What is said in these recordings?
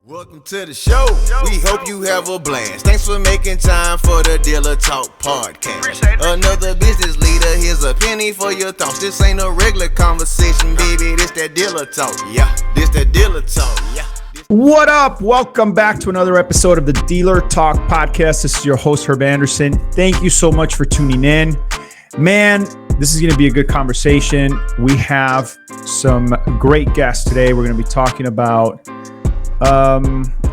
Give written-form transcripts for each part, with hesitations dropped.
Welcome to the show. We hope you have a blast. Thanks for making time for the Dealer Talk podcast. Another business leader, here's a penny for your thoughts. This ain't a regular conversation, baby. This that Dealer Talk. Yeah, this that Dealer Talk. Yeah. What up? Welcome back to another episode of the Dealer Talk podcast. This is your host, Herb Anderson. Thank you so much for tuning in. Man, this is going to be a good conversation. We have some great guests today. We're going to be talking about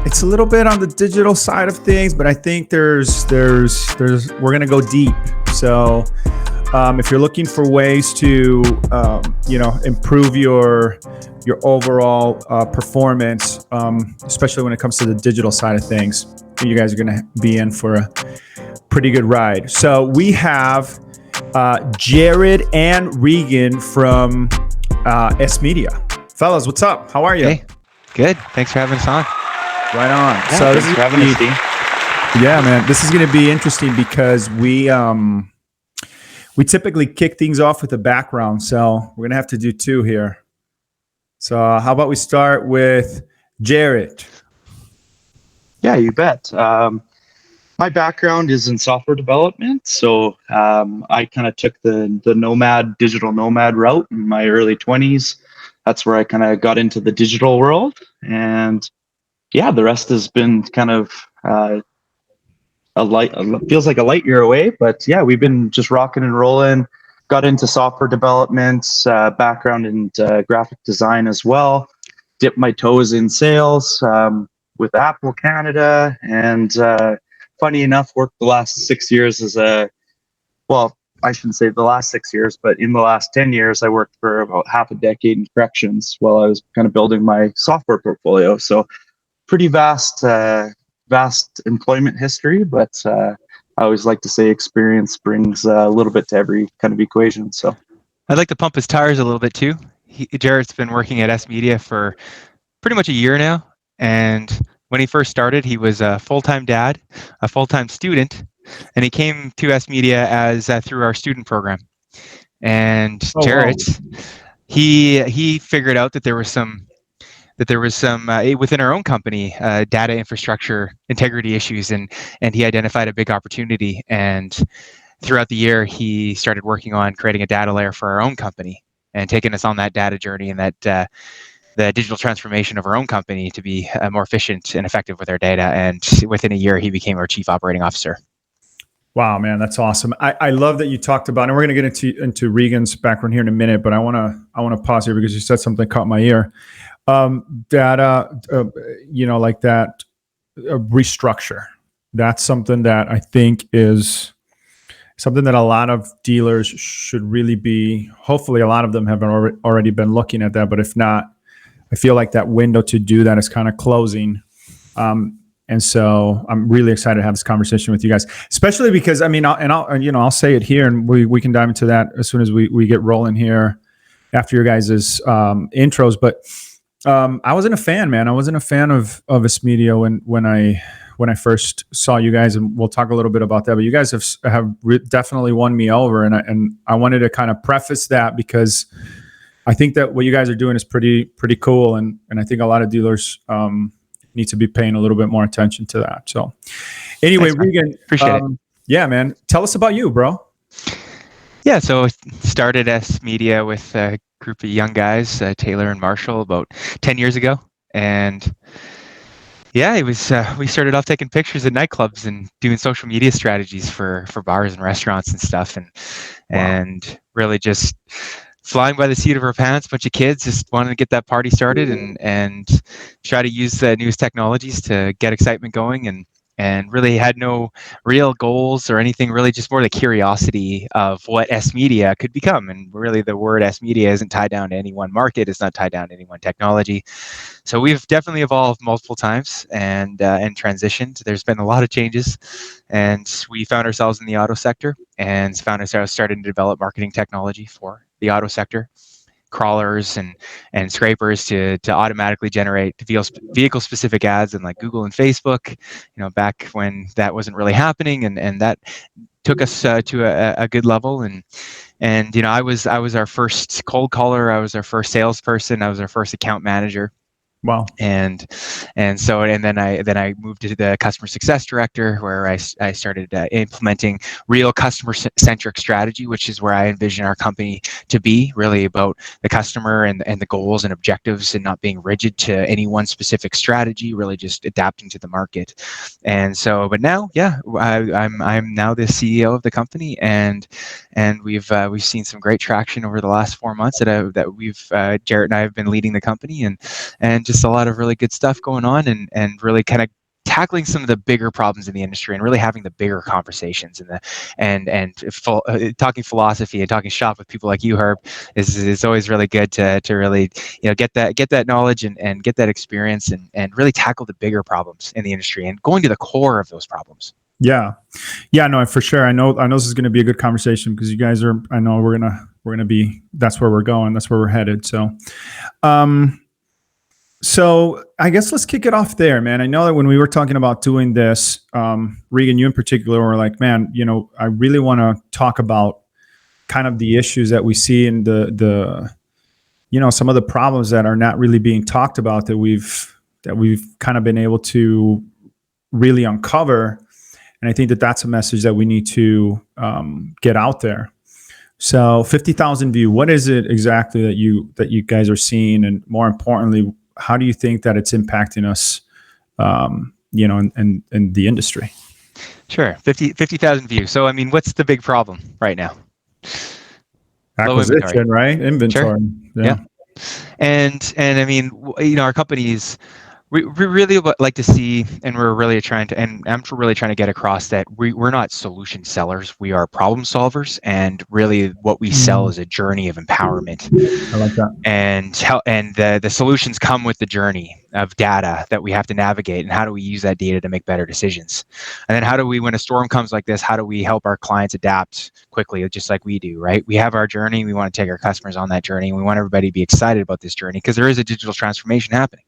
it's a little bit on the digital side of things, but I think we're going to go deep. So if you're looking for ways to improve your overall performance, especially when it comes to the digital side of things, you guys are going to be in for a pretty good ride. So we have Jared and Regan from sMedia. Fellas, what's up? How are you? Hey, good. Thanks for having us on. Right on. Yeah, so this is having us, Steve. Yeah, man. This is going to be interesting because we typically kick things off with a background, so we're going to have to do two here. So how about we start with Jared? Yeah, you bet. My background is in software development, so I kind of took the digital nomad route in my early 20s. That's where I kind of got into the digital world, and yeah, the rest has been kind of feels like a light year away, but yeah, we've been just rocking and rolling. Got into software development, background in graphic design as well. Dipped my toes in sales with Apple Canada, and funny enough, worked the last 6 years I shouldn't say the last 6 years, but in the last 10 years, I worked for about half a decade in corrections while I was kind of building my software portfolio. So pretty vast employment history, but I always like to say experience brings a little bit to every kind of equation. So I'd like to pump his tires a little bit too. Jared's been working at sMedia for pretty much a year now. And when he first started, he was a full-time dad, a full-time student, and he came to sMedia as through our student program. And Jared, he figured out that there was some within our own company data infrastructure integrity issues, and he identified a big opportunity. And throughout the year, he started working on creating a data layer for our own company and taking us on that data journey and that the digital transformation of our own company to be more efficient and effective with our data. And within a year, he became our chief operating officer. Wow, man, that's awesome. I love that you talked about, and we're going to get into Regan's background here in a minute, but I want to pause here because you said something that caught my ear. Data, like that restructure. That's something that I think is something that a lot of dealers should really be. Hopefully, a lot of them have already been looking at that, but if not, I feel like that window to do that is kind of closing. And so I'm really excited to have this conversation with you guys, especially because I'll say it here, and we can dive into that as soon as we get rolling here after your guys' intros. But I wasn't a fan, man. I wasn't a fan of sMedia when I first saw you guys, and we'll talk a little bit about that. But you guys have definitely won me over, and I wanted to kind of preface that because I think that what you guys are doing is pretty cool, and I think a lot of dealers need to be paying a little bit more attention to that. So anyway, Thanks, Regan, appreciate it. Yeah, man, tell us about you, bro. Yeah, so I started sMedia with a group of young guys, Taylor and Marshall, about 10 years ago. And yeah, it was we started off taking pictures at nightclubs and doing social media strategies for bars and restaurants and stuff, and really just flying by the seat of our pants, bunch of kids just wanted to get that party started and try to use the newest technologies to get excitement going, and really had no real goals or anything, really just more the curiosity of what sMedia could become. And really the word sMedia isn't tied down to any one market. It's not tied down to any one technology. So we've definitely evolved multiple times and transitioned. There's been a lot of changes, and we found ourselves in the auto sector and found ourselves starting to develop marketing technology for the auto sector, crawlers and scrapers to automatically generate vehicle specific ads in like Google and Facebook, back when that wasn't really happening, and that took us to a good level. And I was our first cold caller, I was our first salesperson, I was our first account manager. Wow. And then I moved to the customer success director, where I started implementing real customer centric strategy, which is where I envision our company to be, really about the customer and the goals and objectives, and not being rigid to any one specific strategy, really just adapting to the market. And so, but now, I'm now the CEO of the company, and we've seen some great traction over the last 4 months that we've Jarrett and I have been leading the company, and just a lot of really good stuff going on, and really kind of tackling some of the bigger problems in the industry, and really having the bigger conversations, talking philosophy and talking shop with people like you, Herb, is always really good to really get that knowledge and get that experience, and really tackle the bigger problems in the industry and going to the core of those problems. Yeah, no, for sure. I know this is going to be a good conversation, because you guys are. I know we're gonna be. That's where we're going. That's where we're headed. So I guess let's kick it off there, man. I know that when we were talking about doing this, Regan, you in particular, were like, man, I really want to talk about kind of the issues that we see in the some of the problems that are not really being talked about, that we've kind of been able to really uncover. And I think that that's a message that we need to get out there. So 50,000 view, what is it exactly that you guys are seeing? And more importantly, how do you think that it's impacting us, in the industry? Sure. 50,000 views. So, I mean, what's the big problem right now? Acquisition, right? Inventory. Sure. Yeah. And I mean, our companies, we really like to see, and we're really trying to, and I'm really trying to get across that we're not solution sellers. We are problem solvers, and really what we sell is a journey of empowerment. I like that. And the solutions come with the journey of data that we have to navigate, and how do we use that data to make better decisions? And then how do we, when a storm comes like this, how do we help our clients adapt quickly, just like we do, right? We have our journey. We want to take our customers on that journey, and we want everybody to be excited about this journey, because there is a digital transformation happening.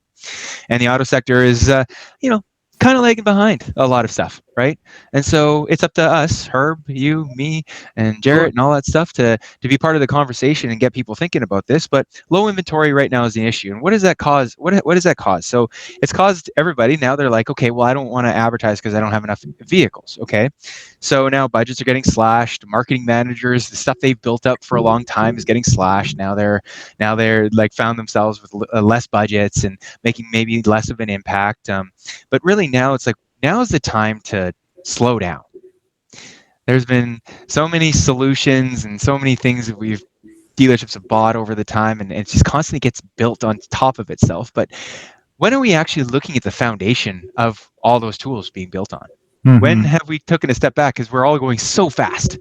And the auto sector is, kind of lagging behind a lot of stuff, right? And so it's up to us, Herb, you, me, and Jarrett, and all that stuff to be part of the conversation and get people thinking about this. But low inventory right now is the issue. And what does that cause? What does that cause? So it's caused everybody. Now they're like, okay, well, I don't want to advertise because I don't have enough vehicles. Okay. So now budgets are getting slashed. Marketing managers, the stuff they've built up for a long time is getting slashed. Now they're like found themselves with less budgets and making maybe less of an impact. But really now it's like, now is the time to slow down. There's been so many solutions and so many things that dealerships have bought over the time, and it just constantly gets built on top of itself. But when are we actually looking at the foundation of all those tools being built on? Mm-hmm. When have we taken a step back? Because we're all going so fast.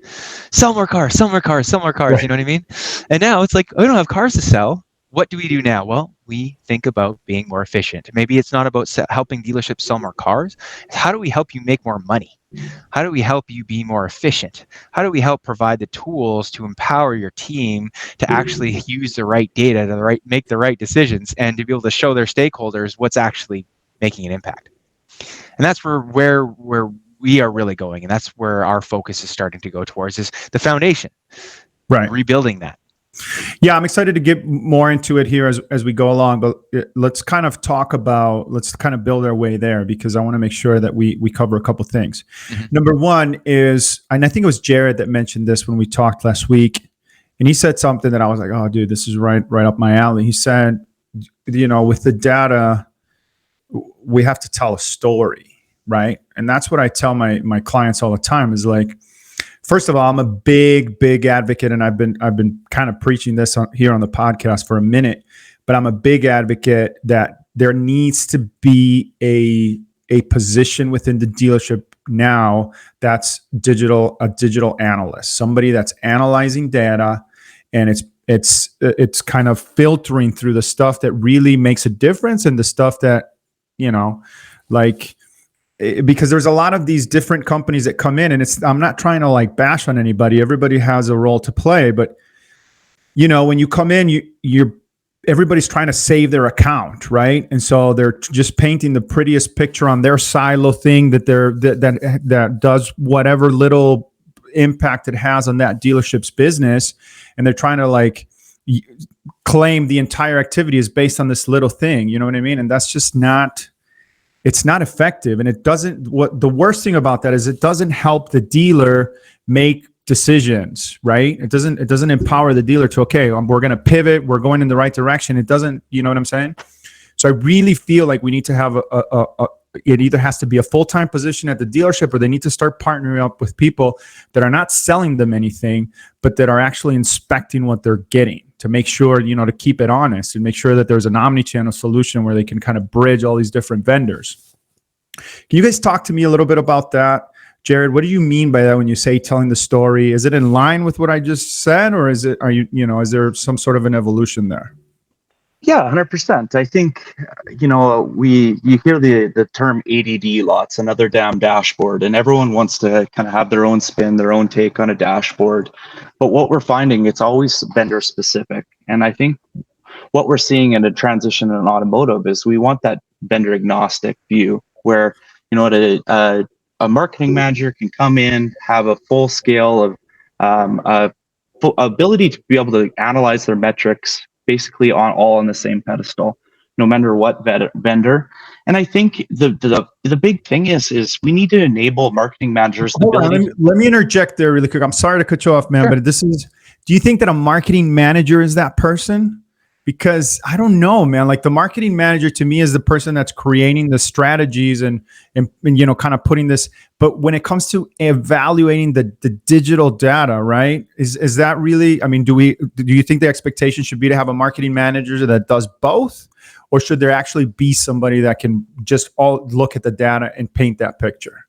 Sell more cars, sell more cars, sell more cars. Right. You know what I mean? And now it's like, we don't have cars to sell. What do we do now? Well, we think about being more efficient. Maybe it's not about helping dealerships sell more cars. It's how do we help you make more money? How do we help you be more efficient? How do we help provide the tools to empower your team to actually use the right data to make the right decisions, and to be able to show their stakeholders what's actually making an impact? And that's where we are really going, and that's where our focus is starting to go towards, is the foundation, right? Rebuilding that. Yeah, I'm excited to get more into it here as we go along, but let's kind of build our way there, because I want to make sure that we cover a couple things. Mm-hmm. Number one is, and I think it was Jared that mentioned this when we talked last week, and he said something that I was like, oh, dude, this is right up my alley. He said, with the data, we have to tell a story, right? And that's what I tell my clients all the time, is like, first of all, I'm a big advocate, and I've been kind of preaching this here on the podcast for a minute, but I'm a big advocate that there needs to be a position within the dealership now that's a digital analyst, somebody that's analyzing data, and it's kind of filtering through the stuff that really makes a difference, and the stuff that, because there's a lot of these different companies that come in, and I'm not trying to like bash on anybody. Everybody has a role to play, but when you come in, everybody's trying to save their account, right? And so they're just painting the prettiest picture on their silo thing that does whatever little impact it has on that dealership's business, and they're trying to claim the entire activity is based on this little thing. You know what I mean? And that's just not, it's not effective. And it doesn't, what the worst thing about that is it doesn't help the dealer make decisions, right? It doesn't empower the dealer to, okay, we're going to pivot. We're going in the right direction. It doesn't, you know what I'm saying? So I really feel like we need to have it either has to be a full-time position at the dealership, or they need to start partnering up with people that are not selling them anything, but that are actually inspecting what they're getting to make sure, you know, to keep it honest and make sure that there's an omni-channel solution where they can kind of bridge all these different vendors. Can you guys talk to me a little bit about that? Jared, what do you mean by that when you say telling the story? Is it in line with what I just said, or is there some sort of an evolution there? Yeah, 100%. I think, you hear the term ADD lots, another damn dashboard, and everyone wants to kind of have their own spin, their own take on a dashboard. But what we're finding, it's always vendor specific. And I think what we're seeing in a transition in automotive is we want that vendor agnostic view where, a marketing manager can come in, have a full scale of ability to be able to analyze their metrics basically all on the same pedestal, no matter what vendor. And I think the big thing is we need to enable marketing managers. Let me interject there really quick. I'm sorry to cut you off, man, sure. But do you think that a marketing manager is that person? Because I don't know, man, like the marketing manager to me is the person that's creating the strategies and kind of putting this, but when it comes to evaluating the digital data, right? Is that really, I mean, do you think the expectation should be to have a marketing manager that does both, or should there actually be somebody that can just all look at the data and paint that picture?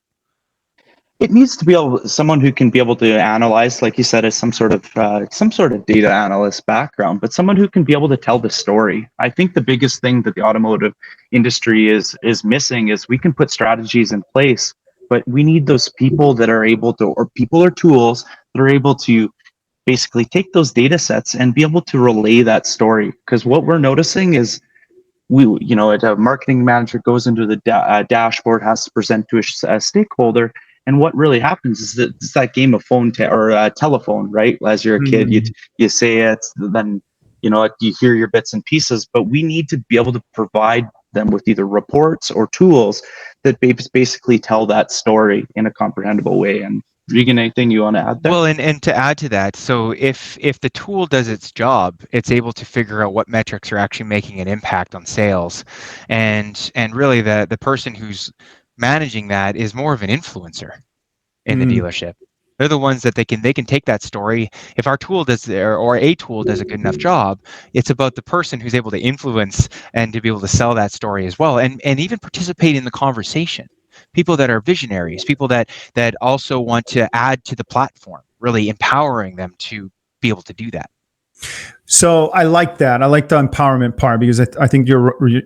It needs to be someone who can be able to analyze, like you said, as some sort of data analyst background, but someone who can be able to tell the story. I think the biggest thing that the automotive industry is missing is we can put strategies in place, but we need those people that are able to, or people or tools that are able to basically take those data sets and be able to relay that story. Because what we're noticing is a marketing manager goes into the dashboard, has to present to a stakeholder. And what really happens is that it's that game of phone or telephone, right? As you're a kid, you say it, then you hear your bits and pieces. But we need to be able to provide them with either reports or tools that basically tell that story in a comprehensible way. And Regan, anything you want to add there? Well, and to add to that, so if the tool does its job, it's able to figure out what metrics are actually making an impact on sales, and really the person who's managing that is more of an influencer in the dealership. They're the ones that they can take that story. If our tool does or a tool does a good enough job, it's about the person who's able to influence and to be able to sell that story as well, and even participate in the conversation. People that are visionaries, people that also want to add to the platform, really empowering them to be able to do that. So I like that. I like the empowerment part, because I think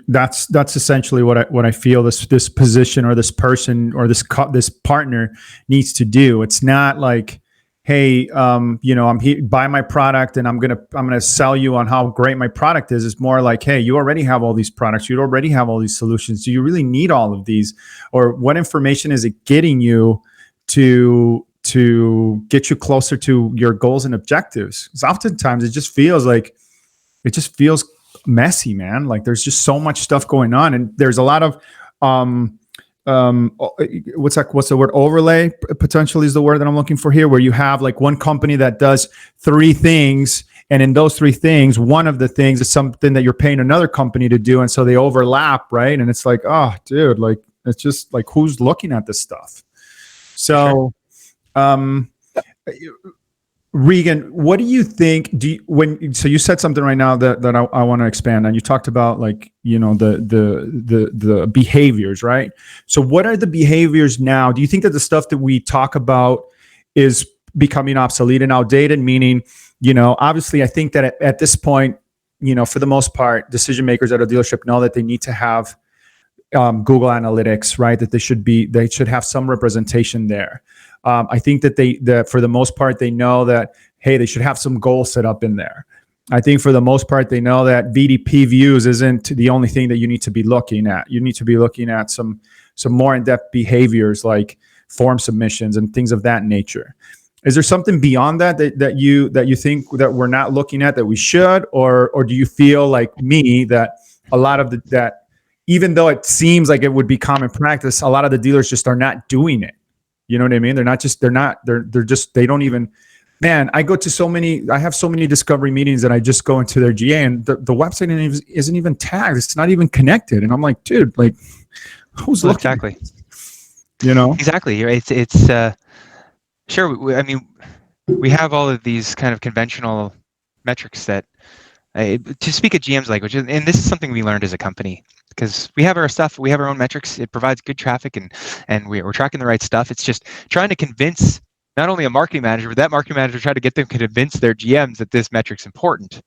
that's essentially what I feel this position or this person or this partner needs to do. It's not like, hey, I'm here, buy my product and I'm gonna sell you on how great my product is. It's more like, hey, you already have all these products, you already have all these solutions. Do you really need all of these, or what information is it getting you to get you closer to your goals and objectives? Because oftentimes it just feels messy, man. Like there's just so much stuff going on, and there's a lot of what's the word? Overlay potentially is the word that I'm looking for here, where you have like one company that does three things, and in those three things, one of the things is something that you're paying another company to do, and so they overlap, right? And it's like, oh, dude, like it's just like, who's looking at this stuff? So. Regan, what do you think? So you said something right now that I want to expand on. You talked about like, the behaviors, right? So what are the behaviors now? Do you think that the stuff that we talk about is becoming obsolete and outdated? Meaning, obviously I think that at this point, for the most part, decision makers at a dealership know that they need to have Google Analytics, right? That they should have some representation there. I think that for the most part, they know that, hey, they should have some goals set up in there. I think for the most part, they know that VDP views isn't the only thing that you need to be looking at. You need to be looking at some more in-depth behaviors like form submissions and things of that nature. Is there something beyond that you think that we're not looking at that we should, or do you feel like me that a lot of that, even though it seems like it would be common practice, a lot of the dealers just are not doing it? You know what I mean? They don't even, man, I have so many discovery meetings that I just go into their GA and the website isn't even tagged. It's not even connected. And I'm like, dude, like who's looking? Exactly. You know? Exactly. It's sure. I mean, we have all of these kind of conventional metrics that, to speak a GM's language, and this is something we learned as a company, because we have our stuff, we have our own metrics. It provides good traffic, and we're tracking the right stuff. It's just trying to convince not only a marketing manager, but that marketing manager try to get them to convince their GMs that this metric's important.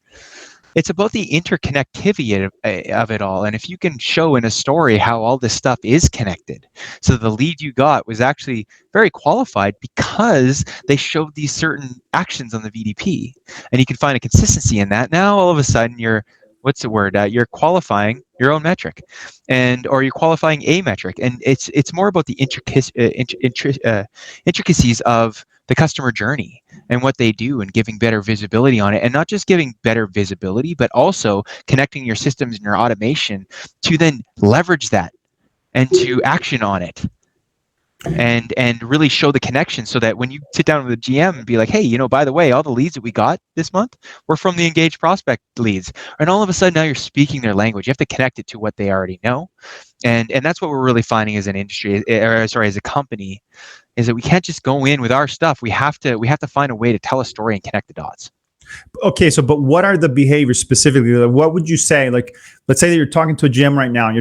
It's about the interconnectivity of it all. And if you can show in a story how all this stuff is connected, so the lead you got was actually very qualified because they showed these certain actions on the VDP, and you can find a consistency in that. Now, all of a sudden, you're you're qualifying your own metric, or you're qualifying a metric. And it's more about the intricacies of the customer journey and what they do, and giving better visibility on it, and not just giving better visibility, but also connecting your systems and your automation to then leverage that and to action on it, and really show the connection, so that when you sit down with a GM and be like, hey, by the way, all the leads that we got this month were from the engaged prospect leads, and all of a sudden now you're speaking their language. You have to connect it to what they already know, and that's what we're really finding as an industry, as a company, is that we can't just go in with our stuff. We have to find a way to tell a story and connect the dots. Okay, so but what are the behaviors specifically? What would you say? Like, let's say that you're talking to a GM right now, and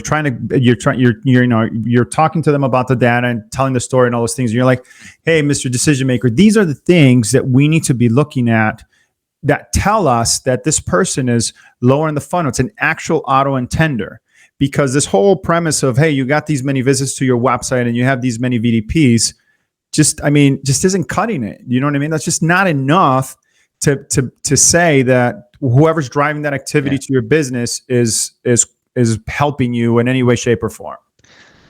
you're talking to them about the data and telling the story and all those things. And you're like, hey, Mr. Decision Maker, these are the things that we need to be looking at that tell us that this person is lower in the funnel. It's an actual auto intender. Because this whole premise of, hey, you got these many visits to your website and you have these many VDPs, just isn't cutting it. You know what I mean? That's just not enough to say that whoever's driving that activity to your business is helping you in any way, shape, or form.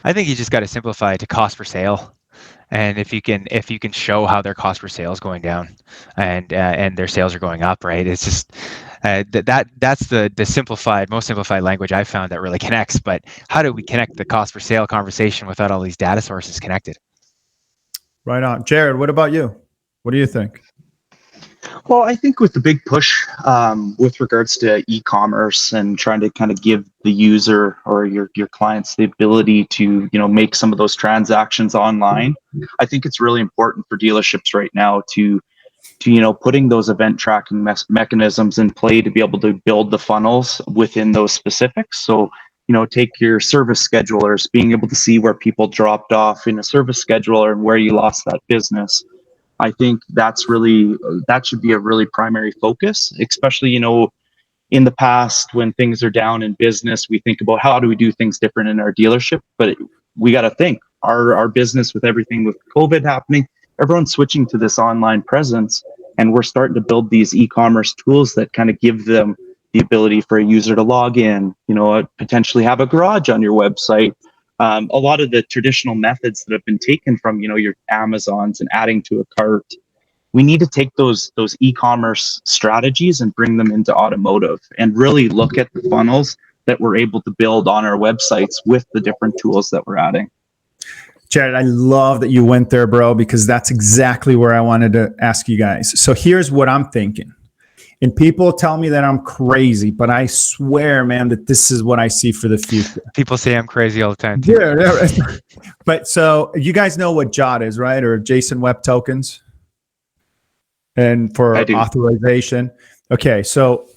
I think you just got to simplify it to cost per sale. And if you can show how their cost per sale is going down, and their sales are going up, right? It's just that's the most simplified language I've found that really connects. But how do we connect the cost per sale conversation without all these data sources connected? Right on. Jared, what about you? What do you think? Well, I think with the big push with regards to e-commerce and trying to kind of give the user or your clients the ability to, make some of those transactions online, I think it's really important for dealerships right now to putting those event tracking mechanisms in play to be able to build the funnels within those specifics. So, take your service schedulers, being able to see where people dropped off in a service scheduler and where you lost that business. I think that should be a really primary focus, especially, in the past when things are down in business, we think about how do we do things different in our dealership, but we got to think our business with everything with COVID happening, everyone's switching to this online presence, and we're starting to build these e-commerce tools that kind of give them the ability for a user to log in, potentially have a garage on your website. A lot of the traditional methods that have been taken from, your Amazons and adding to a cart, we need to take those e-commerce strategies and bring them into automotive and really look at the funnels that we're able to build on our websites with the different tools that we're adding. Jared, I love that you went there, bro, because that's exactly where I wanted to ask you guys. So here's what I'm thinking. And people tell me that I'm crazy, but I swear, man, that this is what I see for the future. People say I'm crazy all the time, too. Yeah. But so you guys know what JWT is, right? Or JSON Web Tokens? And for authorization. Okay, so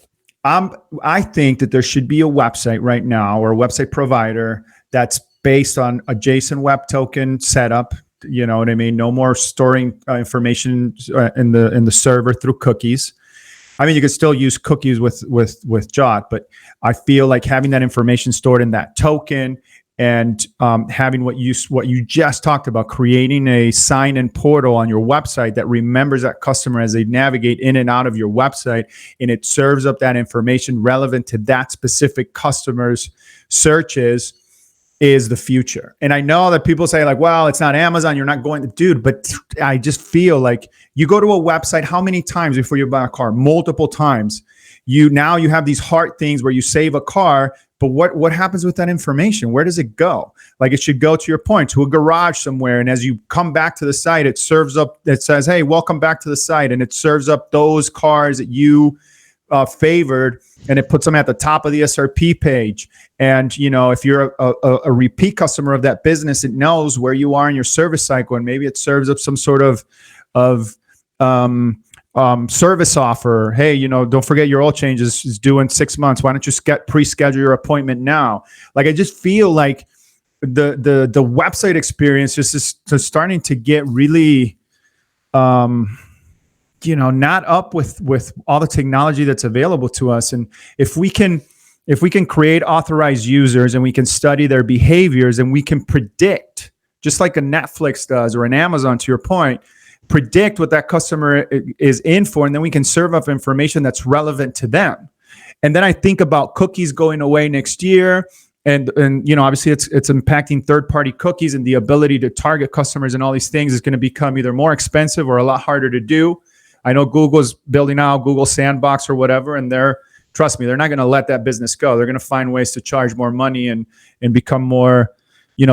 I think that there should be a website right now, or a website provider that's based on a JSON Web Token setup. You know what I mean? No more storing information in the server through cookies. I mean, you could still use cookies with JWT, but I feel like having that information stored in that token, and having what you just talked about, creating a sign-in portal on your website that remembers that customer as they navigate in and out of your website, and it serves up that information relevant to that specific customer's searches. is the future. And I know that people say like, well, it's not Amazon, you're not going to, dude, but I just feel like you go to a website, how many times before you buy a car? Multiple times. You have these heart things where you save a car, but what happens with that information? Where does it go? Like, it should go, to your point, to a garage somewhere. And as you come back to the site, it serves up, it says, hey, welcome back to the site. And it serves up those cars that you favored, and it puts them at the top of the SRP page. And, if you're a repeat customer of that business, it knows where you are in your service cycle, and maybe it serves up some sort of service offer. Hey, don't forget your oil change is due in 6 months. Why don't you pre-schedule your appointment now? Like, I just feel like the website experience just is starting to get really, not up with all the technology that's available to us. And if we can create authorized users, and we can study their behaviors, and we can predict, just like a Netflix does or an Amazon, to your point, predict what that customer is in for, and then we can serve up information that's relevant to them. And then I think about cookies going away next year. And obviously it's impacting third-party cookies, and the ability to target customers and all these things is going to become either more expensive or a lot harder to do. I know Google's building out Google Sandbox or whatever, and trust me, they're not going to let that business go. They're going to find ways to charge more money and become more,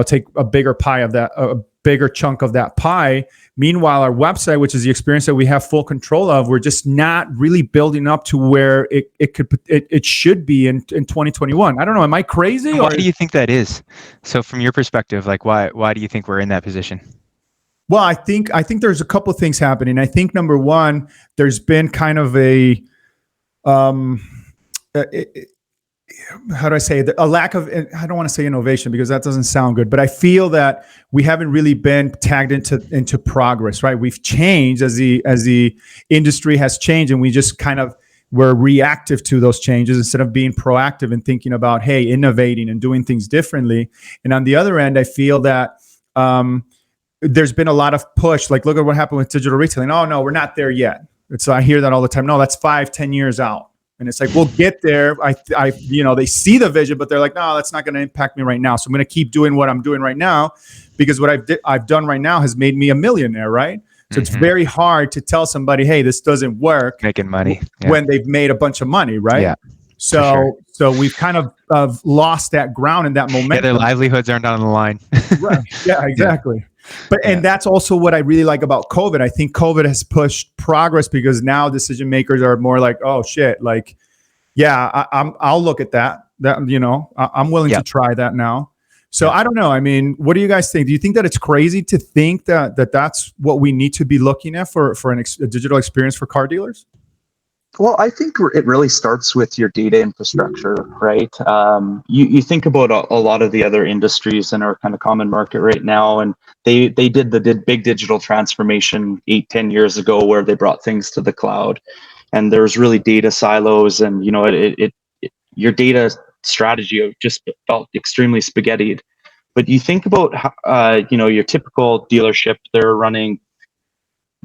take a bigger pie of that, a bigger chunk of that pie. Meanwhile, our website, which is the experience that we have full control of, we're just not really building up to where it should be in 2021. I don't know. Am I crazy? Why do you think that is? So from your perspective, like why do you think we're in that position? Well, I think there's a couple of things happening. I think number one, there's been kind of a how do I say it? A lack of, I don't want to say innovation because that doesn't sound good, but I feel that we haven't really been tagged into progress, right? We've changed as the industry has changed, and we just kind of were reactive to those changes instead of being proactive and thinking about, hey, innovating and doing things differently. And on the other end, I feel that there's been a lot of push. Like, look at what happened with digital retailing. Oh no, we're not there yet. I hear that all the time. No, that's 5-10 years out. And it's like, we'll get there. They see the vision, but they're like, no, that's not going to impact me right now. So I'm going to keep doing what I'm doing right now, because what I've done right now has made me a millionaire, right? So it's very hard to tell somebody, hey, this doesn't work. Making money when they've made a bunch of money, right? Yeah. So we've kind of lost that ground and that momentum. Yeah, their livelihoods aren't on the line. Right. Yeah, exactly. Yeah. And that's also what I really like about COVID. I think COVID has pushed progress, because now decision makers are more like, oh shit, like, yeah, I'll look at that. I'm willing to try that now. So I don't know. I mean, what do you guys think? Do you think that it's crazy to think that that's what we need to be looking at for a digital experience for car dealers? Well, I think it really starts with your data infrastructure, right? You think about a lot of the other industries in our kind of common market right now, and they did the big digital transformation 8-10 years ago, where they brought things to the cloud, and there's really data silos, and your data strategy just felt extremely spaghettied. But you think about your typical dealership, they're running,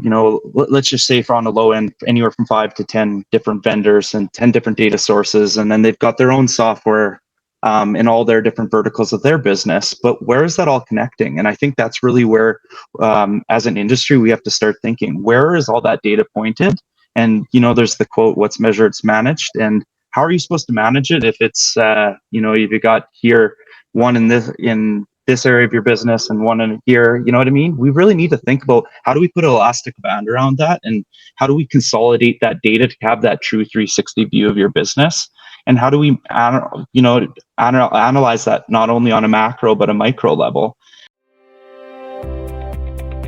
let's just say, for on the low end, anywhere from 5 to 10 different vendors and 10 different data sources. And then they've got their own software in all their different verticals of their business. But where is that all connecting? And I think that's really where, as an industry, we have to start thinking, where is all that data pointed? And, there's the quote, what's measured, it's managed. And how are you supposed to manage it if it's, if you got here one in this area of your business and one in here, you know what I mean? We really need to think about, how do we put an elastic band around that, and how do we consolidate that data to have that true 360 view of your business, and how do we analyze that not only on a macro but a micro level.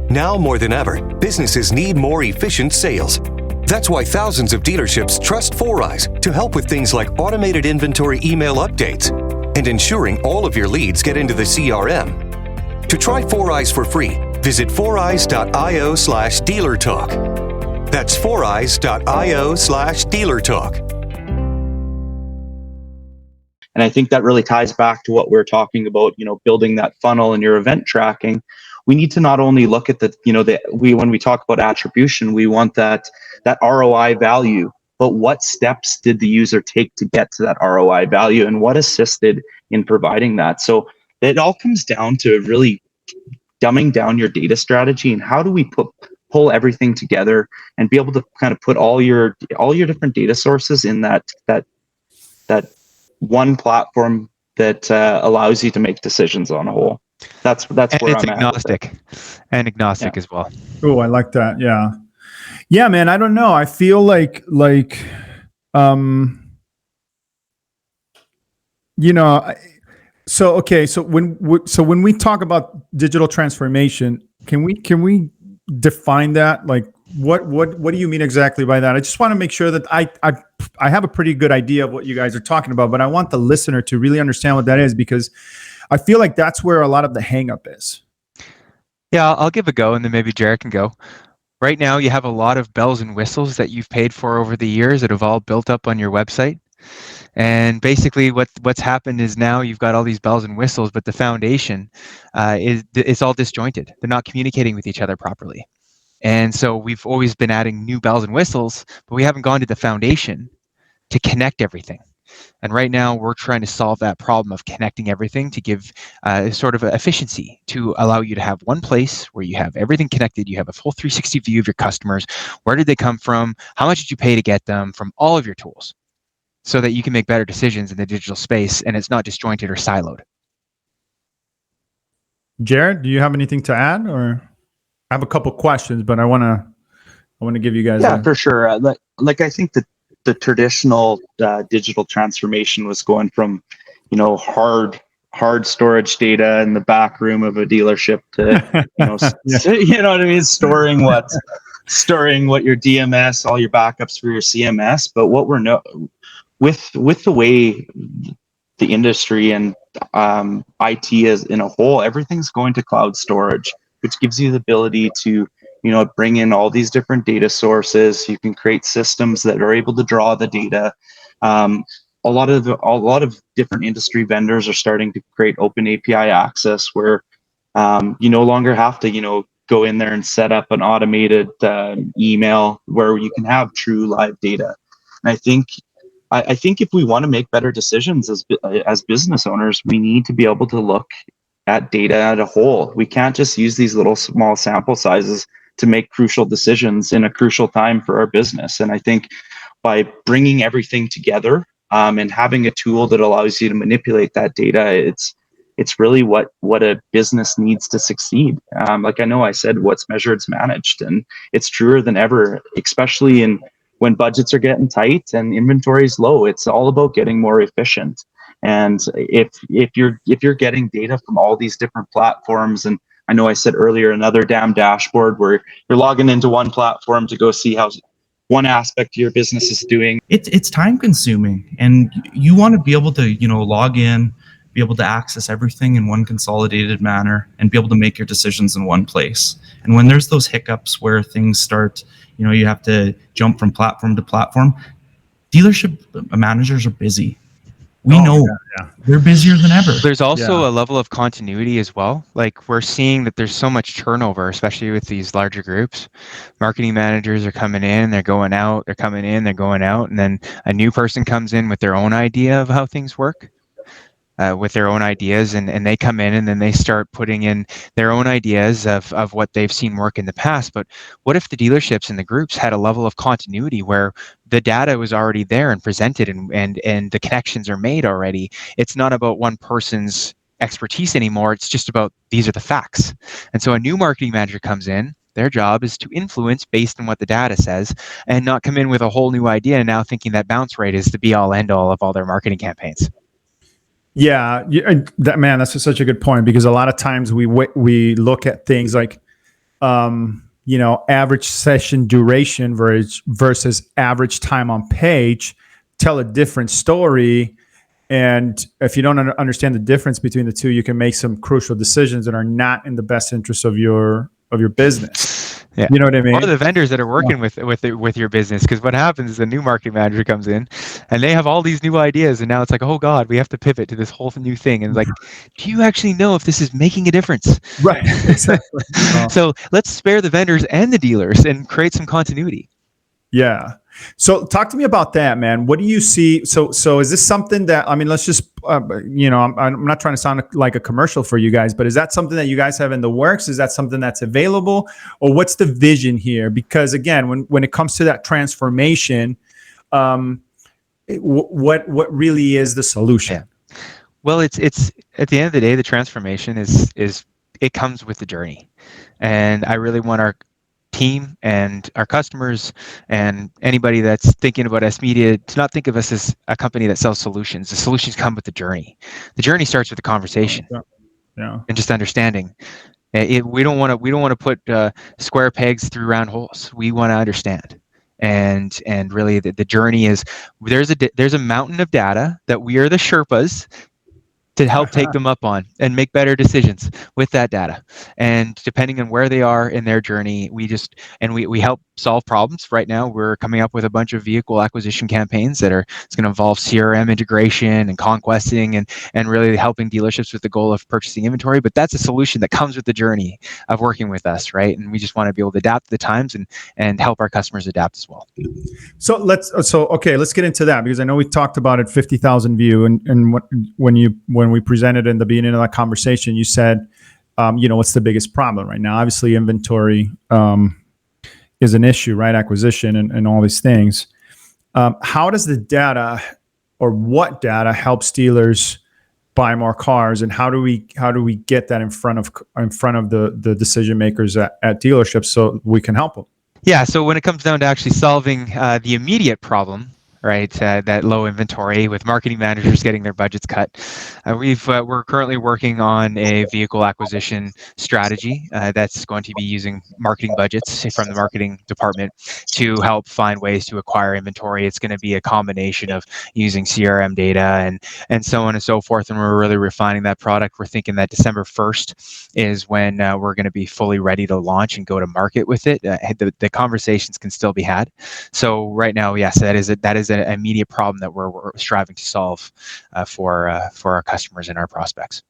Now more than ever, businesses need more efficient sales. That's why thousands of dealerships trust Foureyes to help with things like automated inventory email updates and ensuring all of your leads get into the CRM. To try Foureyes for free, visit foureyes.io/dealertalk. That's foureyes.io/dealertalk. And I think that really ties back to what we're talking about, building that funnel and your event tracking. We need to not only look at when we talk about attribution, we want that ROI value, but what steps did the user take to get to that ROI value, and what assisted in providing that? So it all comes down to really dumbing down your data strategy and how do we pull everything together and be able to kind of put all your different data sources in that one platform that allows you to make decisions on a whole. That's And where it's I'm agnostic, as well. Oh, I like that. Yeah, man. I don't know. I feel like So when we talk about digital transformation, can we define that? Like, what do you mean exactly by that? I just want to make sure that I have a pretty good idea of what you guys are talking about, but I want the listener to really understand what that is, because I feel like that's where a lot of the hang up is. Yeah, I'll give a go, and then maybe Jared can go. Right now, you have a lot of bells and whistles that you've paid for over the years that have all built up on your website. And basically what's happened is now you've got all these bells and whistles, but the foundation it's all disjointed. They're not communicating with each other properly. And so we've always been adding new bells and whistles, but we haven't gone to the foundation to connect everything. And right now we're trying to solve that problem of connecting everything to give sort of efficiency to allow you to have one place where you have everything connected. You have a full 360 view of your customers. Where did they come from? How much did you pay to get them, from all of your tools, so that you can make better decisions in the digital space and it's not disjointed or siloed. Jared, do you have anything to add? Or I have a couple questions, but I want to give you guys. For sure. Like I think that the traditional digital transformation was going from, hard storage data in the back room of a dealership to, you know what I mean, storing what your DMS, all your backups for your CMS. But what we're with the way the industry and IT is in a whole, everything's going to cloud storage, which gives you the ability to bring in all these different data sources. You can create systems that are able to draw the data. A lot of different industry vendors are starting to create open API access where you no longer have to go in there and set up an automated email where you can have true live data. And I think if we want to make better decisions as business owners, we need to be able to look at data as a whole. We can't just use these little small sample sizes to make crucial decisions in a crucial time for our business. And I think by bringing everything together and having a tool that allows you to manipulate that data, it's really what a business needs to succeed. Like I know I said, what's measured is managed, and it's truer than ever, especially when budgets are getting tight and inventory is low. It's all about getting more efficient. And if you're getting data from all these different platforms, and I know I said earlier, another damn dashboard where you're logging into one platform to go see how one aspect of your business is doing. It's time consuming, and you want to be able to log in, be able to access everything in one consolidated manner, and be able to make your decisions in one place. And when there's those hiccups where things start, you have to jump from platform to platform, dealership managers are busy. We know they're busier than ever. There's also a level of continuity as well. Like, we're seeing that there's so much turnover, especially with these larger groups. Marketing managers are coming in, they're going out, they're coming in, they're going out, and then a new person comes in with their own idea of how things work. With their own ideas, and they come in and then they start putting in their own ideas of what they've seen work in the past. But what if the dealerships and the groups had a level of continuity where the data was already there and presented and the connections are made already? It's not about one person's expertise anymore. It's just about, these are the facts. And so a new marketing manager comes in, their job is to influence based on what the data says, and not come in with a whole new idea and now thinking that bounce rate is the be all end all of all their marketing campaigns. Yeah, that's such a good point, because a lot of times we look at things like, average session duration versus average time on page, tell a different story. And if you don't understand the difference between the two, you can make some crucial decisions that are not in the best interest of your business. Yeah. You know what I mean? Or the vendors that are working with your business, because what happens is a new marketing manager comes in and they have all these new ideas, and now it's like, oh God, we have to pivot to this whole new thing. And like, do you actually know if this is making a difference? Right. Exactly. So let's spare the vendors and the dealers and create some continuity. Yeah. So talk to me about that, man. What do you see? So is this something that, I mean, let's just, I'm not trying to sound like a commercial for you guys, but is that something that you guys have in the works? Is that something that's available, or what's the vision here? Because again, when it comes to that transformation, what really is the solution? Yeah. Well, it's at the end of the day, the transformation is it comes with the journey, and I really want our team and our customers and anybody that's thinking about sMedia to not think of us as a company that sells solutions. The solutions come with the journey. The journey starts with the conversation and just understanding. We don't want to put square pegs through round holes. We want to understand. And really the journey is there's a mountain of data that we are the Sherpas to help take them up on and make better decisions with that data. And depending on where they are in their journey, we help solve problems. Right now, we're coming up with a bunch of vehicle acquisition campaigns it's going to involve CRM integration and conquesting and really helping dealerships with the goal of purchasing inventory. But that's a solution that comes with the journey of working with us, right? And we just want to be able to adapt to the times and help our customers adapt as well. So let's get into that, because I know we talked about it 50,000 view, and when we presented in the beginning of that conversation, you said, what's the biggest problem right now? Obviously, inventory is an issue, right? Acquisition and all these things. How does the data, or what data, helps dealers buy more cars, and how do we get that in front of the decision makers at dealerships so we can help them? Yeah, so when it comes down to actually solving the immediate problem, right, that low inventory with marketing managers getting their budgets cut, we're currently working on a vehicle acquisition strategy that's going to be using marketing budgets from the marketing department to help find ways to acquire inventory. It's going to be a combination of using CRM data and so on and so forth, and we're really refining that product. We're thinking that December 1st is when we're going to be fully ready to launch and go to market with it. The conversations can still be had. So right now, yes, that is an immediate problem that we're striving to solve for our customers and our prospects.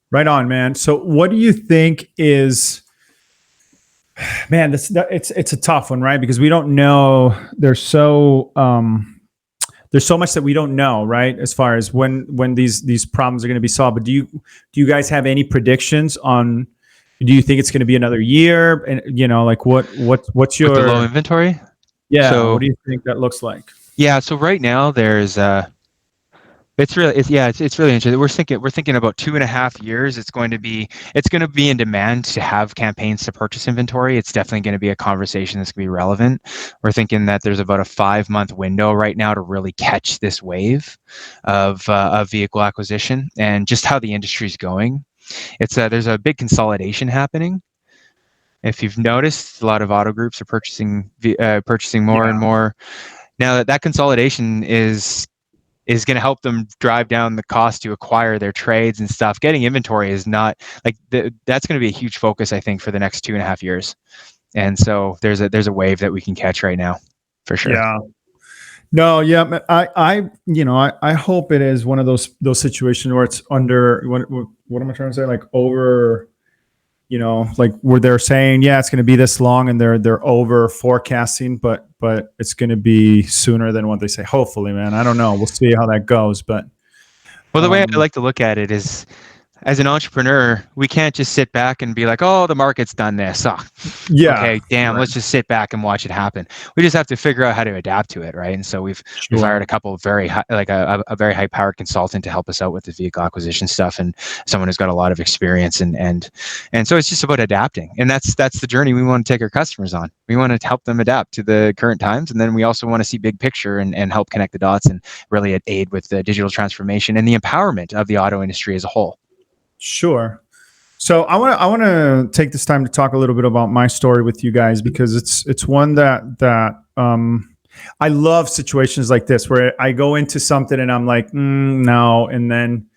Right on, man. So what do you think is, man, it's a tough one, right? Because we don't know. There's so much that we don't know, right? As far as when these problems are going to be solved. But do you guys have any predictions on? Do you think it's going to be another year? And what's your with the low inventory? Yeah. So, what do you think that looks like? Yeah. So right now there's it's really interesting. We're thinking about 2.5 years. It's going to be in demand to have campaigns to purchase inventory. It's definitely going to be a conversation that's going to be relevant. We're thinking that there's about a 5-month window right now to really catch this wave of vehicle acquisition and just how the industry's going. There's a big consolidation happening. If you've noticed, a lot of auto groups are purchasing more and more. Now that consolidation is going to help them drive down the cost to acquire their trades and stuff. Getting inventory is not that's going to be a huge focus, I think, for the next 2.5 years. And so there's a wave that we can catch right now, for sure. Yeah. No, yeah, I hope it is one of those situations where it's under what am I trying to say? Like over, like where they're saying, yeah, it's going to be this long, and they're over forecasting, but it's going to be sooner than what they say. Hopefully, man. I don't know. We'll see how that goes. But the way I like to look at it is, as an entrepreneur, we can't just sit back and be like, "Oh, the market's done this." Oh, yeah. Okay, damn. Right. Let's just sit back and watch it happen. We just have to figure out how to adapt to it, right? And so we've hired a couple of very high, a very high-powered consultant to help us out with the vehicle acquisition stuff, and someone who's got a lot of experience, and so it's just about adapting, and that's the journey we want to take our customers on. We want to help them adapt to the current times, and then we also want to see big picture and help connect the dots and really aid with the digital transformation and the empowerment of the auto industry as a whole. Sure. So I want to take this time to talk a little bit about my story with you guys, because it's one that I love situations like this where I go into something and I'm like, no, and then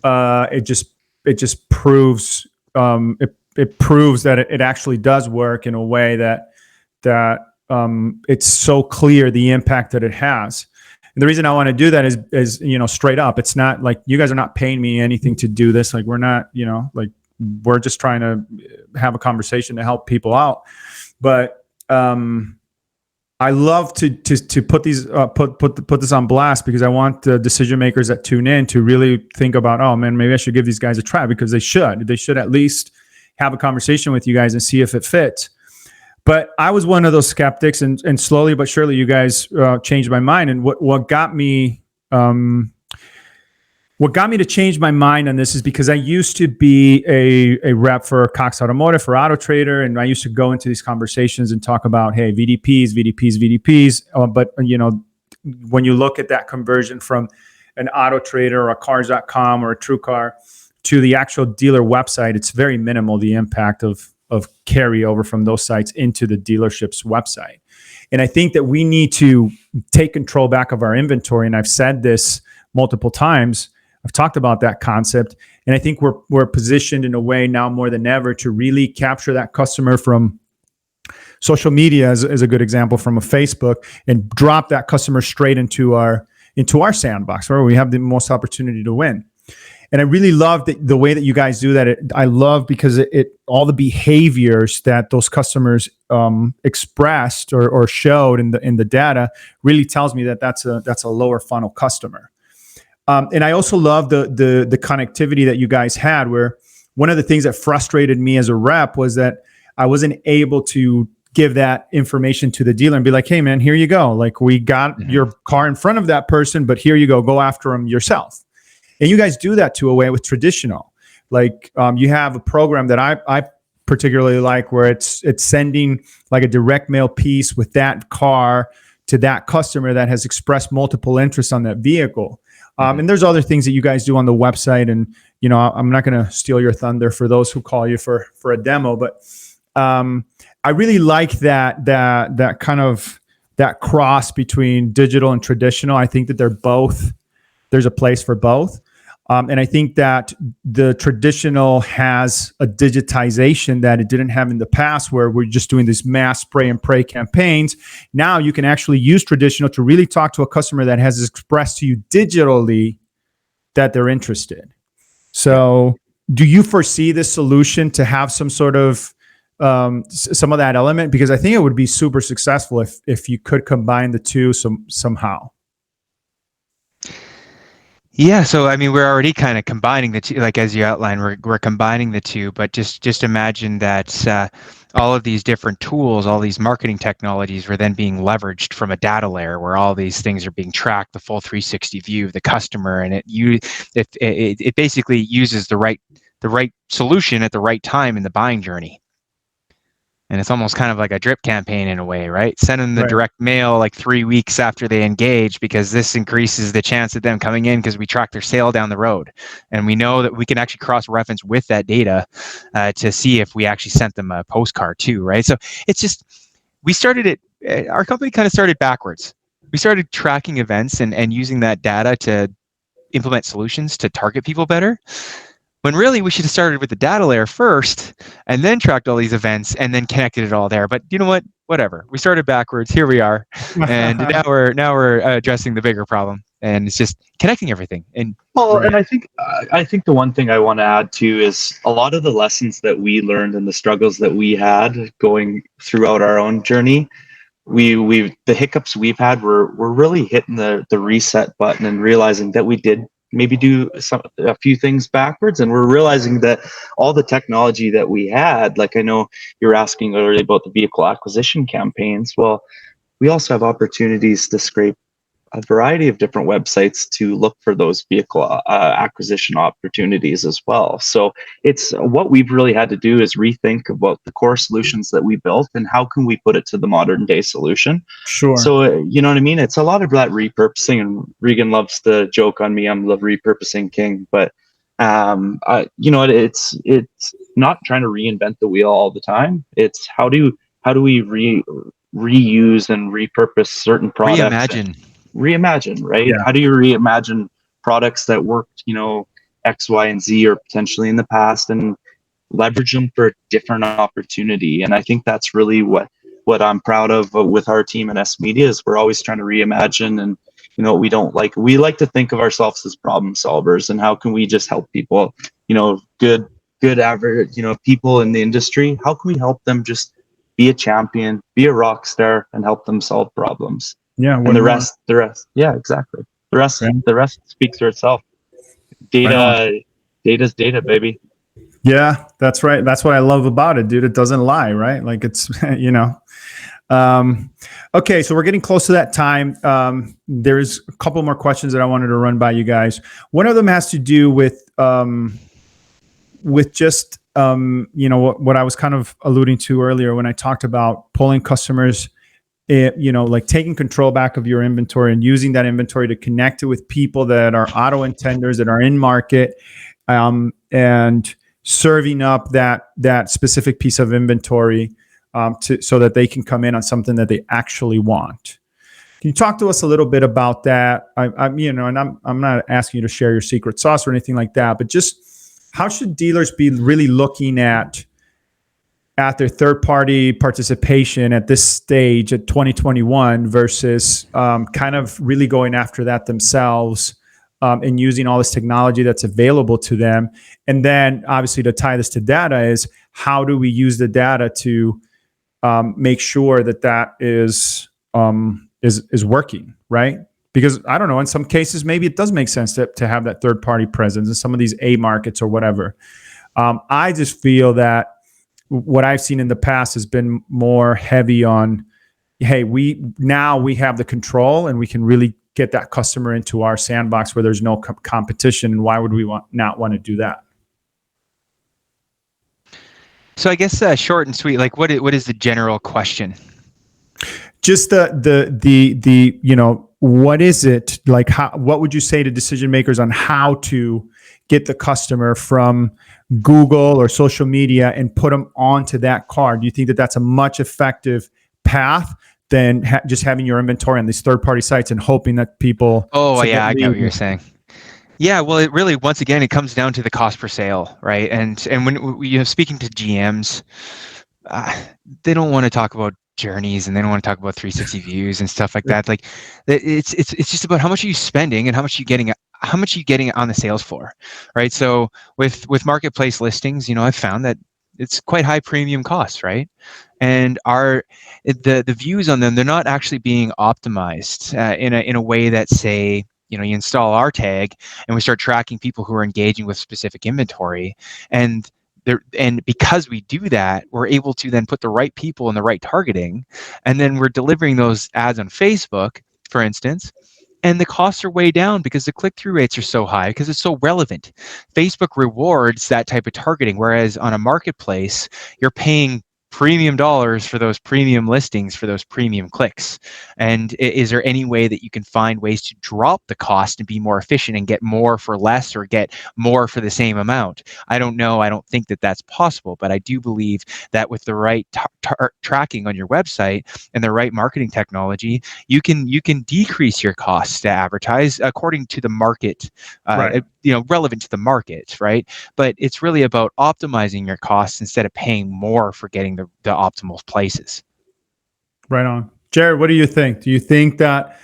it just proves it proves that it actually does work in a way that it's so clear the impact that it has. And the reason I want to do that is straight up. It's not like you guys are not paying me anything to do this. Like we're not, we're just trying to have a conversation to help people out. But I love to put these put this on blast, because I want the decision makers that tune in to really think about, oh man, maybe I should give these guys a try, because they should at least have a conversation with you guys and see if it fits. But I was one of those skeptics, and slowly but surely you guys changed my mind. And what got me to change my mind on this is because I used to be a rep for Cox Automotive, for Auto Trader, and I used to go into these conversations and talk about, hey, VDPs. But when you look at that conversion from an Auto Trader or a Cars.com or a TrueCar to the actual dealer website, it's very minimal, the impact of carryover from those sites into the dealership's website. And I think that we need to take control back of our inventory. And I've said this multiple times. I've talked about that concept, and I think we're positioned in a way now more than ever to really capture that customer from social media, as a good example, from a Facebook, and drop that customer straight into our sandbox where we have the most opportunity to win. And I really love the way that you guys do that. I love because it all the behaviors that those customers expressed or showed in the data really tells me that that's a lower funnel customer. And I also love the connectivity that you guys had, where one of the things that frustrated me as a rep was that I wasn't able to give that information to the dealer and be like, hey man, here you go. Like, we got your car in front of that person, but here you go after them yourself. And you guys do that away with traditional. Like, you have a program that I particularly like, where it's sending like a direct mail piece with that car to that customer that has expressed multiple interests on that vehicle. And there's other things that you guys do on the website, and I'm not going to steal your thunder for those who call you for a demo, but I really like that kind of that cross between digital and traditional. I think that there's a place for both. And I think that the traditional has a digitization that it didn't have in the past, where we're just doing these mass spray and pray campaigns. Now you can actually use traditional to really talk to a customer that has expressed to you digitally that they're interested. So do you foresee this solution to have some sort of some of that element? Because I think it would be super successful if you could combine the two somehow. Yeah, so I mean, we're already kind of combining the two, like as you outlined, we're combining the two. But just imagine that all of these different tools, all these marketing technologies, were then being leveraged from a data layer where all these things are being tracked, the full 360 view of the customer, and it basically uses the right solution at the right time in the buying journey. And it's almost kind of like a drip campaign in a way, right? Send them the direct mail like 3 weeks after they engage, because this increases the chance of them coming in, because we track their sale down the road. And we know that we can actually cross-reference with that data to see if we actually sent them a postcard too, right? So it's just, our company kind of started backwards. We started tracking events and using that data to implement solutions to target people better, when really we should have started with the data layer first and then tracked all these events and then connected it all there. But you know what? Whatever. We started backwards. Here we are, and now we're addressing the bigger problem, and it's just connecting everything. And I think the one thing I want to add too is a lot of the lessons that we learned and the struggles that we had going throughout our own journey. The hiccups we've had were really hitting the reset button and realizing that we did maybe do a few things backwards, and we're realizing that all the technology that we had, like I know you were asking earlier about the vehicle acquisition campaigns, well, we also have opportunities to scrape a variety of different websites to look for those vehicle acquisition opportunities as well. So it's what we've really had to do is rethink about the core solutions that we built and how can we put it to the modern day solution. Sure. So you know what I mean? It's a lot of that repurposing, and Regan loves to joke on me, I'm the repurposing king, but it's not trying to reinvent the wheel all the time. It's how do we reuse and repurpose certain products? Reimagine, right? Yeah. How do you reimagine products that worked, X, Y, and Z, or potentially in the past, and leverage them for a different opportunity? And I think that's really what I'm proud of with our team at sMedia is we're always trying to reimagine. And we like to think of ourselves as problem solvers, and how can we just help people, good average, people in the industry, how can we help them just be a champion, be a rock star, and help them solve problems. Yeah. And the rest, yeah, exactly. The rest speaks for itself. Data's data, baby. Yeah, that's right. That's what I love about it, dude. It doesn't lie, right? Like it's, you know. Okay, so we're getting close to that time. There's a couple more questions that I wanted to run by you guys. One of them has to do with just, you know, what I was kind of alluding to earlier when I talked about pulling customers, you know, like taking control back of your inventory and using that inventory to connect it with people that are auto intenders that are in market, and serving up that specific piece of inventory so that they can come in on something that they actually want. Can you talk to us a little bit about that? I'm you know, and I'm not asking you to share your secret sauce or anything like that, but just how should dealers be really looking at their third-party participation at this stage at 2021 versus kind of really going after that themselves, and using all this technology that's available to them? And then obviously to tie this to data is how do we use the data to make sure that is working, right? Because I don't know, in some cases, maybe it does make sense to have that third party presence in some of these A markets or whatever. I just feel that what I've seen in the past has been more heavy on, hey, we have the control and we can really get that customer into our sandbox where there's no competition. And why would we not want to do that? So I guess short and sweet, like what is the general question? Just the you know, what is it like? What would you say to decision makers on how to get the customer from Google or social media and put them onto that card? Do you think that that's a much effective path than just having your inventory on these third-party sites and hoping that people? Oh yeah, I get what you're saying. Yeah, well, it really, once again, it comes down to the cost per sale, right? And when you know, speaking to GMs, they don't want to talk about journeys and they don't want to talk about 360 views and stuff like that. Like, it's just about how much are you spending and how much are you getting on the sales floor, right? So with marketplace listings, you know, I've found that it's quite high premium costs, right? And the views on them, they're not actually being optimized in a way that, say, you know, you install our tag and we start tracking people who are engaging with specific inventory, and because we do that, we're able to then put the right people in the right targeting, and then we're delivering those ads on Facebook, for instance, and the costs are way down because the click-through rates are so high because it's so relevant. Facebook rewards that type of targeting, whereas on a marketplace, you're paying premium dollars for those premium listings, for those premium clicks. And is there any way that you can find ways to drop the cost and be more efficient and get more for less or get more for the same amount? I don't know. I don't think that that's possible, but I do believe that with the right tracking on your website and the right marketing technology, you can decrease your costs to advertise according to the market, Right. you know, relevant to the market, right? But it's really about optimizing your costs instead of paying more for getting the optimal places. Right on. Jared, what do you think? Do you think that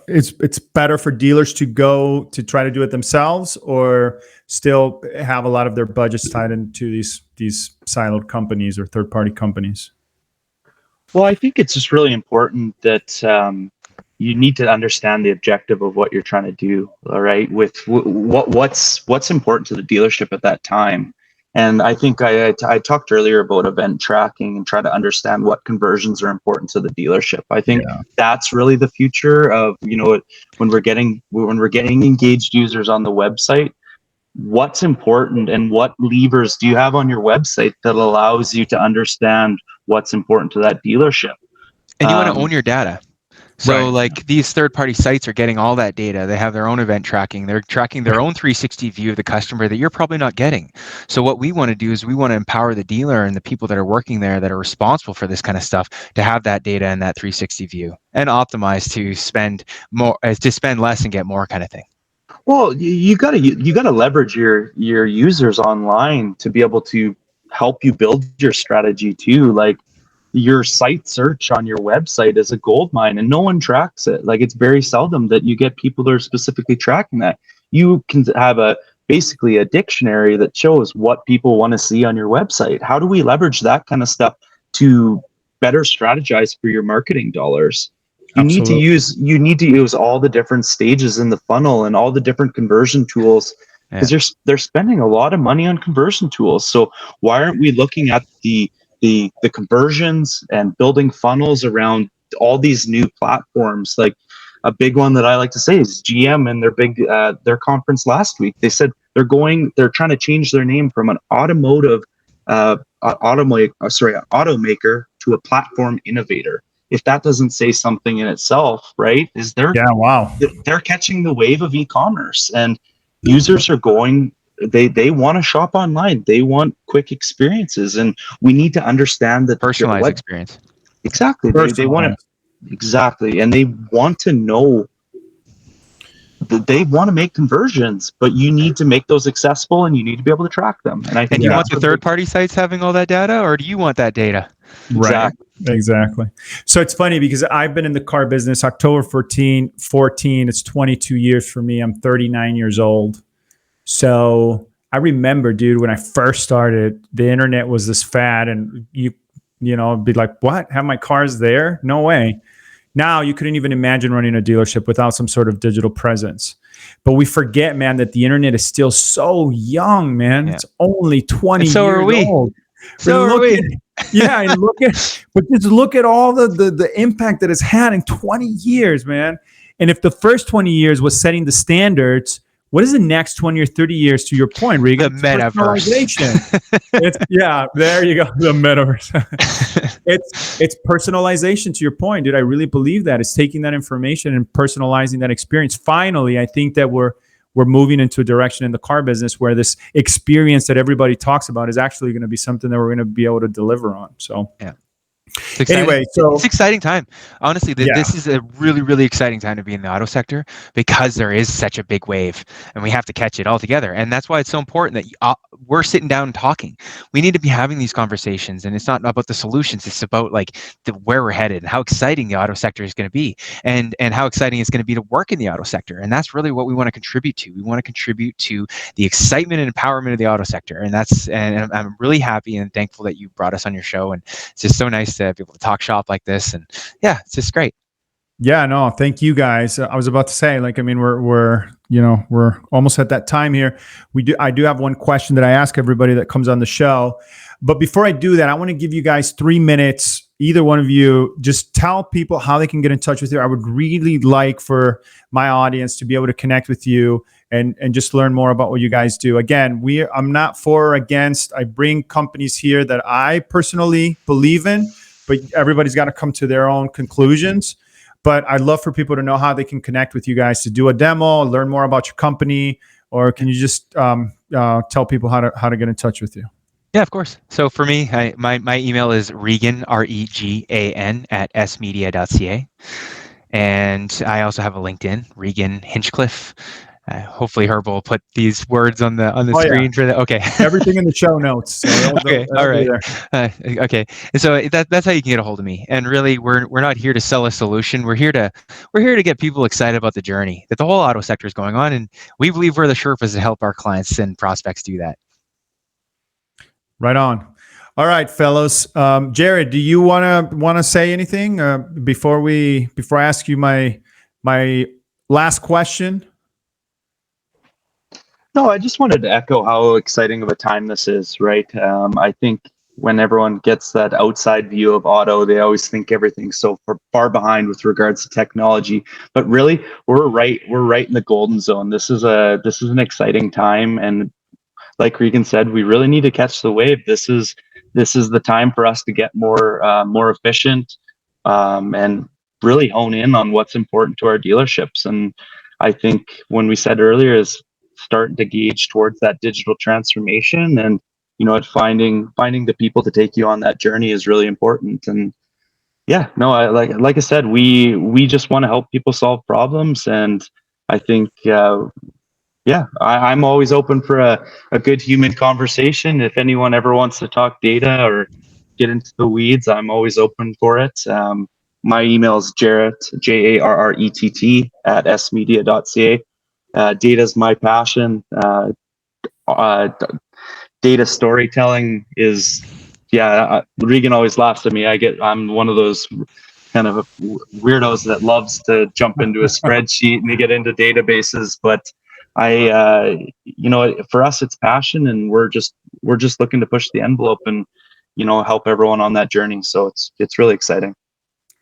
it's better for dealers to go to try to do it themselves, or still have a lot of their budgets tied into these siloed companies or third-party companies? Well, I think it's just really important that you need to understand the objective of what you're trying to do. All right, with what's important to the dealership at that time. And I think I talked earlier about event tracking and try to understand what conversions are important to the dealership. I think that's really the future of, you know, when we're getting engaged users on the website, what's important and what levers do you have on your website that allows you to understand what's important to that dealership? And you want to own your data. So Right. like these third-party sites are getting all that data. They have their own event tracking. They're tracking their own 360 view of the customer that you're probably not getting. So what we want to do is we want to empower the dealer and the people that are working there that are responsible for this kind of stuff to have that data and that 360 view and optimize to spend more, to spend less and get more kind of thing. Well, you gotta leverage your users online to be able to help you build your strategy too. Like, your site search on your website is a gold mine and no one tracks it. Like, it's very seldom that you get people that are specifically tracking that. You can have basically a dictionary that shows what people want to see on your website. How do we leverage that kind of stuff to better strategize for your marketing dollars. You Absolutely. need to use all the different stages in the funnel and all the different conversion tools, because they're spending a lot of money on conversion tools. So why aren't we looking at the conversions and building funnels around all these new platforms? Like a big one that I like to say is GM and their conference last week. They said they're trying to change their name from an automaker to a platform innovator. If that doesn't say something in itself, right? They're catching the wave of e-commerce, and users are they want to shop online. They want quick experiences, and we need to understand that Personalized experience. Exactly. They want to, exactly. And they want to know that they want to make conversions, but you need to make those accessible and you need to be able to track them. And I think you want the third-party sites having all that data, or do you want that data? Right. Exactly. So it's funny because I've been in the car business. October 14, it's 22 years for me. I'm 39 years old. So I remember, dude, when I first started, the internet was this fad, and you know, be like, what? Have my cars there? No way. Now you couldn't even imagine running a dealership without some sort of digital presence. But we forget, man, that the internet is still so young, man. Yeah. It's only 20 years old. So are we. Yeah, and just look at all the impact that it's had in 20 years, man. And if the first 20 years was setting the standards, what is the next 20 or 30 years, to your point, Regan? The metaverse. There you go. The metaverse. It's personalization, to your point, dude. I really believe that. It's taking that information and personalizing that experience. Finally, I think that we're moving into a direction in the car business where this experience that everybody talks about is actually going to be something that we're going to be able to deliver on. So, yeah. Anyway, so it's exciting time. Honestly, this is a really, really exciting time to be in the auto sector, because there is such a big wave and we have to catch it all together. And that's why it's so important that we're sitting down and talking. We need to be having these conversations, and it's not about the solutions. It's about like where we're headed and how exciting the auto sector is going to be, and how exciting it's going to be to work in the auto sector. And that's really what we want to contribute to. We want to contribute to the excitement and empowerment of the auto sector. And I'm really happy and thankful that you brought us on your show. And it's just so nice to be able to talk shop like this, and yeah, it's just great. Yeah, no, thank you guys. I was about to say, like, I mean, we're almost at that time here. I do have one question that I ask everybody that comes on the show, but before I do that, I want to give you guys 3 minutes. Either one of you, just tell people how they can get in touch with you. I would really like for my audience to be able to connect with you and just learn more about what you guys do. Again, I'm not for or against. I bring companies here that I personally believe in, but everybody's got to come to their own conclusions. But I'd love for people to know how they can connect with you guys to do a demo, learn more about your company, or can you just tell people how to get in touch with you? Yeah, of course. So for me, my email is Regan, REGAN at sMedia.ca. And I also have a LinkedIn, Regan Hinchcliffe. Hopefully Herb will put these words on the screen for the, okay. Everything in the show notes. So okay. All right. Okay. And so that's how you can get a hold of me. And really, we're not here to sell a solution. We're here to get people excited about the journey that the whole auto sector is going on. And we believe we're the Sherpas to help our clients and prospects do that. Right on. All right, fellows. Jared, do you want to say anything before I ask you my last question? No, I just wanted to echo how exciting of a time this is, right? I think when everyone gets that outside view of auto, they always think everything's so far behind with regards to technology. But really, we're right in the golden zone. This is an exciting time, and like Regan said, we really need to catch the wave. This is the time for us to get more efficient and really hone in on what's important to our dealerships. And I think when we said earlier is starting to gauge towards that digital transformation, and finding the people to take you on that journey is really important. And yeah, no, like I said, we just want to help people solve problems, and I think I'm always open for a good human conversation. If anyone ever wants to talk data or get into the weeds, I'm always open for it. My email is Jarrett, JARRETT at smedia.ca. Data is my passion. Data storytelling is Regan always laughs at me. I'm one of those kind of weirdos that loves to jump into a spreadsheet and to get into databases. But for us, it's passion, and we're just looking to push the envelope and, help everyone on that journey. So it's really exciting.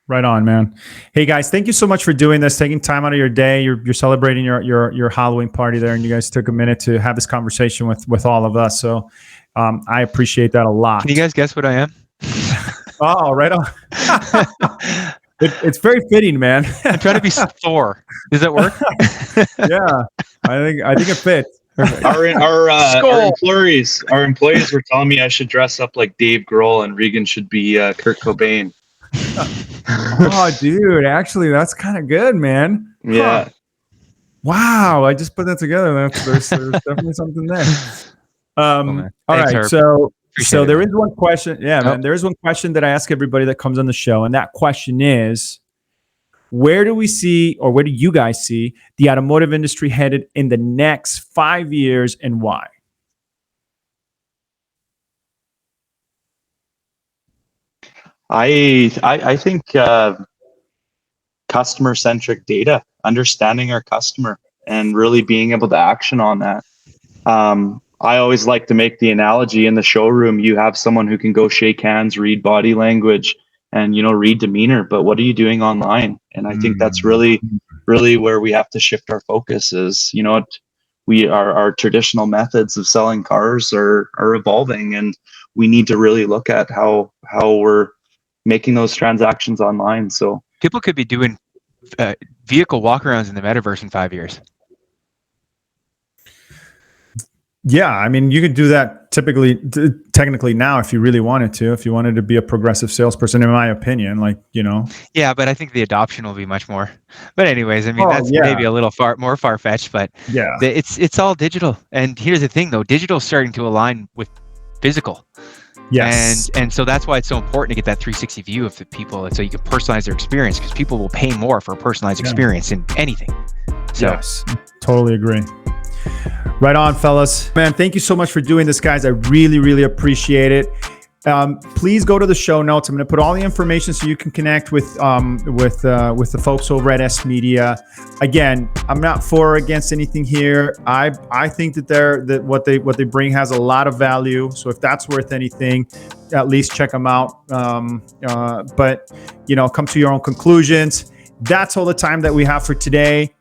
Right on, man. Hey guys, thank you so much for doing this, taking time out of your day. You're celebrating your Halloween party there, and you guys took a minute to have this conversation with all of us. So I appreciate that a lot. Can you guys guess what I am? Oh, right on. It's very fitting, man. I'm trying to be Thor. Does that work? Yeah, I think it fits. Our employees were telling me I should dress up like Dave Grohl and Regan should be Kurt Cobain. Oh, dude, actually, that's kind of good, man. Yeah. Huh. Wow, I just put that together. There's definitely something there. All right, so there is one question. Yeah, man, there is one question that I ask everybody that comes on the show, and that question is, where do we see, or where do you guys see the automotive industry headed in the next 5 years, and why? I think customer-centric data, understanding our customer and really being able to action on that. I always like to make the analogy in the showroom. You have someone who can go shake hands, read body language, and read demeanor, but what are you doing online? And I think that's really where we have to shift our focus is, our traditional methods of selling cars are evolving, and we need to really look at how we're making those transactions online. So people could be doing vehicle walkarounds in the metaverse in 5 years. Yeah, I mean, you could do that technically now if you really wanted to be a progressive salesperson, in my opinion, Yeah, but I think the adoption will be much more. But anyways, I mean, maybe a little more far-fetched, but yeah, it's all digital. And here's the thing, though, digital's starting to align with physical. Yes. And so that's why it's so important to get that 360 view of the people, so you can personalize their experience, because people will pay more for a personalized experience in anything. So. Yes, totally agree. Right on, fellas. Man, thank you so much for doing this, guys. I really, really appreciate it. Please go to the show notes. I'm going to put all the information so you can connect with the folks over at sMedia. Again, I'm not for or against anything here. I think that what they bring has a lot of value. So if that's worth anything, at least check them out. But come to your own conclusions. That's all the time that we have for today.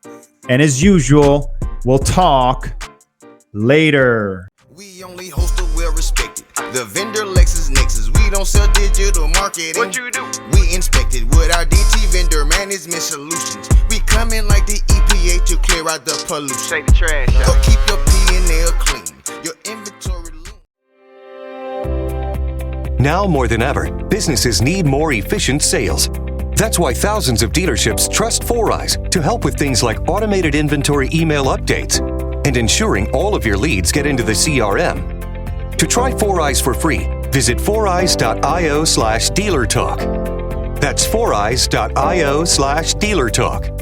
And as usual, we'll talk later. We only host a well-respected. The vendor LexisNexis. We don't sell digital marketing. What you do? We inspect it with our DT vendor management solutions. We come in like the EPA to clear out the pollution. Take the trash out. Go keep your P&L clean. Your inventory lean. Now more than ever, businesses need more efficient sales. That's why thousands of dealerships trust Foureyes to help with things like automated inventory email updates and ensuring all of your leads get into the CRM. To try Foureyes for free, visit foureyes.io/dealertalk. That's foureyes.io/dealertalk.